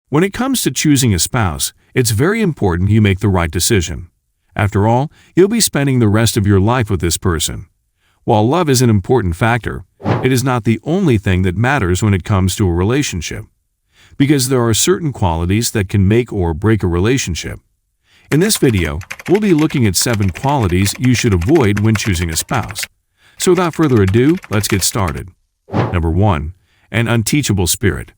When it comes to choosing a spouse, it's very important you make the right decision. After all, you'll be spending the rest of your life with this person. While love is an important factor, it is not the only thing that matters when it comes to a relationship. Because there are certain qualities that can make or break a relationship. In this video, we'll be looking at 7 qualities you should avoid when choosing a spouse. So without further ado, let's get started. Number 1. An unteachable spirit.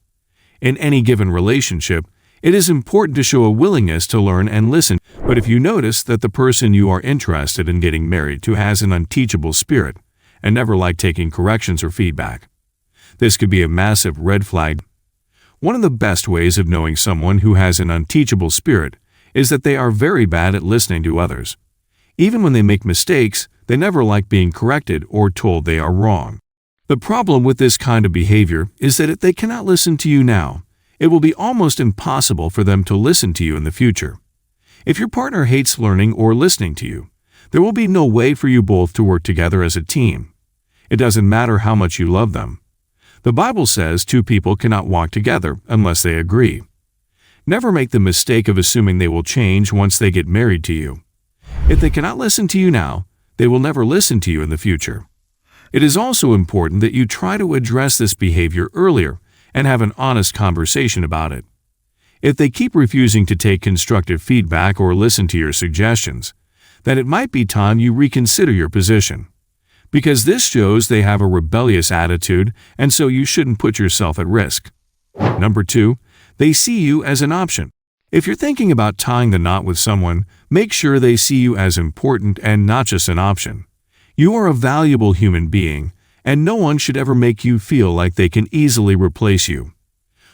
In any given relationship, it is important to show a willingness to learn and listen, but if you notice that the person you are interested in getting married to has an unteachable spirit and never like taking corrections or feedback, this could be a massive red flag. One of the best ways of knowing someone who has an unteachable spirit is that they are very bad at listening to others. Even when they make mistakes, they never like being corrected or told they are wrong. The problem with this kind of behavior is that if they cannot listen to you now, it will be almost impossible for them to listen to you in the future. If your partner hates learning or listening to you, there will be no way for you both to work together as a team. It doesn't matter how much you love them. The Bible says 2 people cannot walk together unless they agree. Never make the mistake of assuming they will change once they get married to you. If they cannot listen to you now, they will never listen to you in the future. It is also important that you try to address this behavior earlier and have an honest conversation about it. If they keep refusing to take constructive feedback or listen to your suggestions, then it might be time you reconsider your position. Because this shows they have a rebellious attitude, and so you shouldn't put yourself at risk. Number 2. They see you as an option. If you're thinking about tying the knot with someone, make sure they see you as important and not just an option. You are a valuable human being, and no one should ever make you feel like they can easily replace you.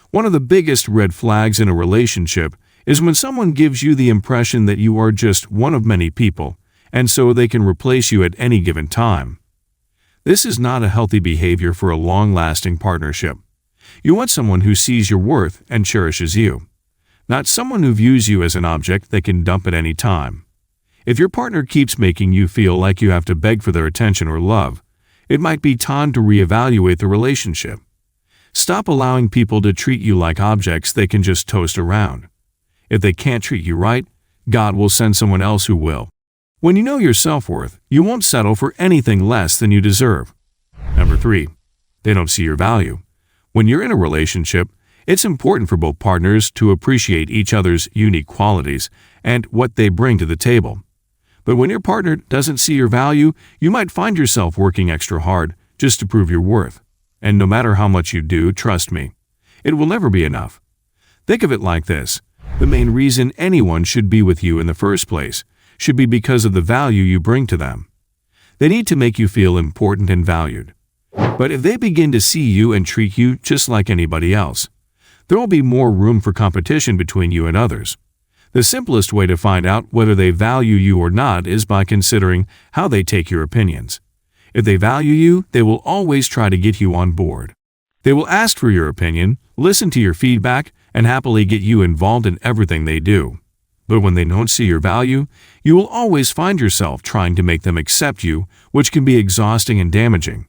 One of the biggest red flags in a relationship is when someone gives you the impression that you are just one of many people, and so they can replace you at any given time. This is not a healthy behavior for a long-lasting partnership. You want someone who sees your worth and cherishes you, not someone who views you as an object they can dump at any time. If your partner keeps making you feel like you have to beg for their attention or love, it might be time to reevaluate the relationship. Stop allowing people to treat you like objects they can just toast around. If they can't treat you right, God will send someone else who will. When you know your self-worth, you won't settle for anything less than you deserve. Number 3. They don't see your value. When you're in a relationship, it's important for both partners to appreciate each other's unique qualities and what they bring to the table. But when your partner doesn't see your value, you might find yourself working extra hard just to prove your worth. And no matter how much you do, trust me, it will never be enough. Think of it like this. The main reason anyone should be with you in the first place should be because of the value you bring to them. They need to make you feel important and valued. But if they begin to see you and treat you just like anybody else, there will be more room for competition between you and others. The simplest way to find out whether they value you or not is by considering how they take your opinions. If they value you, they will always try to get you on board. They will ask for your opinion, listen to your feedback, and happily get you involved in everything they do. But when they don't see your value, you will always find yourself trying to make them accept you, which can be exhausting and damaging.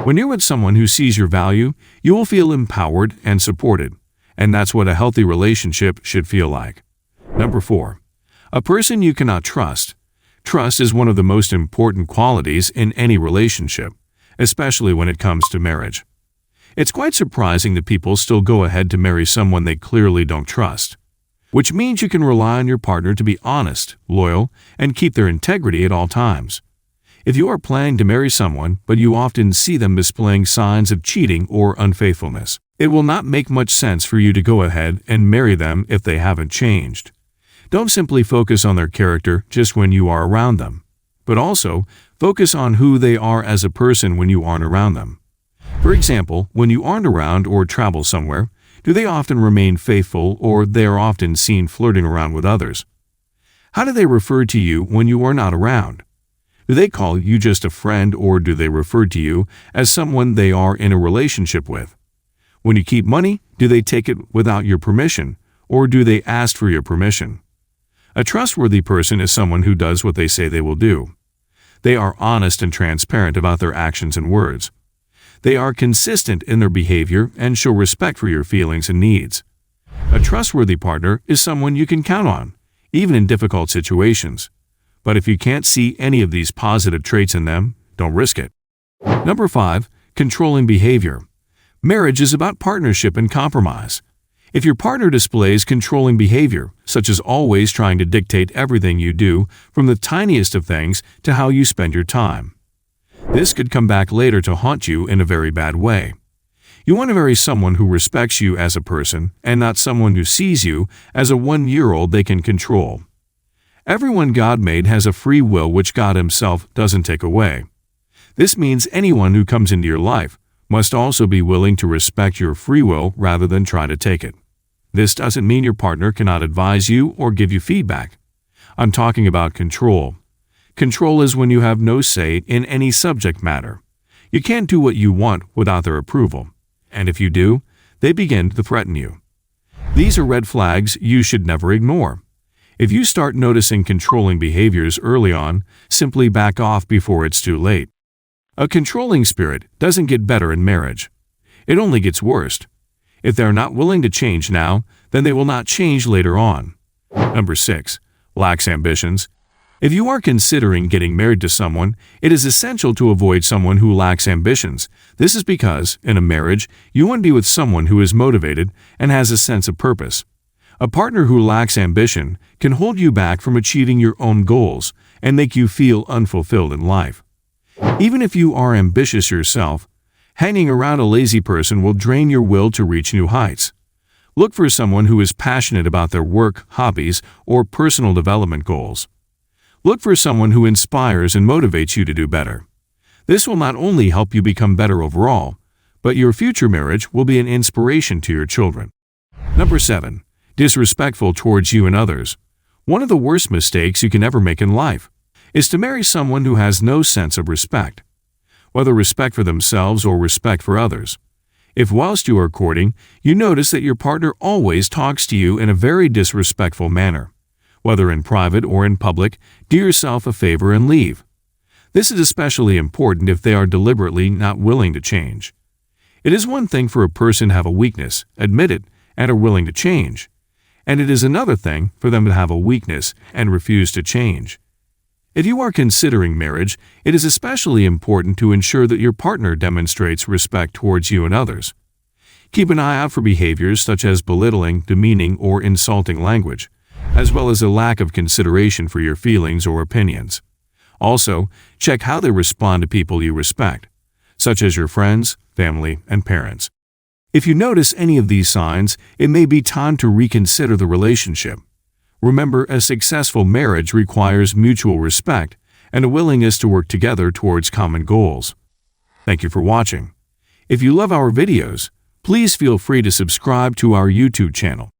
When you're with someone who sees your value, you will feel empowered and supported, and that's what a healthy relationship should feel like. Number 4. A person you cannot trust. Trust is one of the most important qualities in any relationship, especially when it comes to marriage. It's quite surprising that people still go ahead to marry someone they clearly don't trust, which means you can rely on your partner to be honest, loyal, and keep their integrity at all times. If you are planning to marry someone, but you often see them displaying signs of cheating or unfaithfulness, it will not make much sense for you to go ahead and marry them if they haven't changed. Don't simply focus on their character just when you are around them, but also focus on who they are as a person when you aren't around them. For example, when you aren't around or travel somewhere, do they often remain faithful or they are often seen flirting around with others? How do they refer to you when you are not around? Do they call you just a friend or do they refer to you as someone they are in a relationship with? When you keep money, do they take it without your permission or do they ask for your permission? A trustworthy person is someone who does what they say they will do. They are honest and transparent about their actions and words. They are consistent in their behavior and show respect for your feelings and needs. A trustworthy partner is someone you can count on, even in difficult situations. But if you can't see any of these positive traits in them, don't risk it. Number 5. Controlling behavior. Marriage is about partnership and compromise. If your partner displays controlling behavior, such as always trying to dictate everything you do, from the tiniest of things to how you spend your time, this could come back later to haunt you in a very bad way. You want to marry someone who respects you as a person and not someone who sees you as a 1-year-old they can control. Everyone God made has a free will which God Himself doesn't take away. This means anyone who comes into your life must also be willing to respect your free will rather than try to take it. This doesn't mean your partner cannot advise you or give you feedback. I'm talking about control. Control is when you have no say in any subject matter. You can't do what you want without their approval, and if you do, they begin to threaten you. These are red flags you should never ignore. If you start noticing controlling behaviors early on, simply back off before it's too late. A controlling spirit doesn't get better in marriage. It only gets worse. If they're not willing to change now, then they will not change later on. Number 6. Lacks ambitions. If you are considering getting married to someone, it is essential to avoid someone who lacks ambitions. This is because, in a marriage, you want to be with someone who is motivated and has a sense of purpose. A partner who lacks ambition can hold you back from achieving your own goals and make you feel unfulfilled in life. Even if you are ambitious yourself, hanging around a lazy person will drain your will to reach new heights. Look for someone who is passionate about their work, hobbies, or personal development goals. Look for someone who inspires and motivates you to do better. This will not only help you become better overall, but your future marriage will be an inspiration to your children. Number 7. Disrespectful towards you and others. One of the worst mistakes you can ever make in life is to marry someone who has no sense of respect, whether respect for themselves or respect for others. If whilst you are courting, you notice that your partner always talks to you in a very disrespectful manner, whether in private or in public, do yourself a favor and leave. This is especially important if they are deliberately not willing to change. It is one thing for a person to have a weakness, admit it, and are willing to change, and it is another thing for them to have a weakness and refuse to change. If you are considering marriage, it is especially important to ensure that your partner demonstrates respect towards you and others. Keep an eye out for behaviors such as belittling, demeaning, or insulting language, as well as a lack of consideration for your feelings or opinions. Also, check how they respond to people you respect, such as your friends, family, and parents. If you notice any of these signs, it may be time to reconsider the relationship. Remember, a successful marriage requires mutual respect and a willingness to work together towards common goals. Thank you for watching. If you love our videos, please feel free to subscribe to our YouTube channel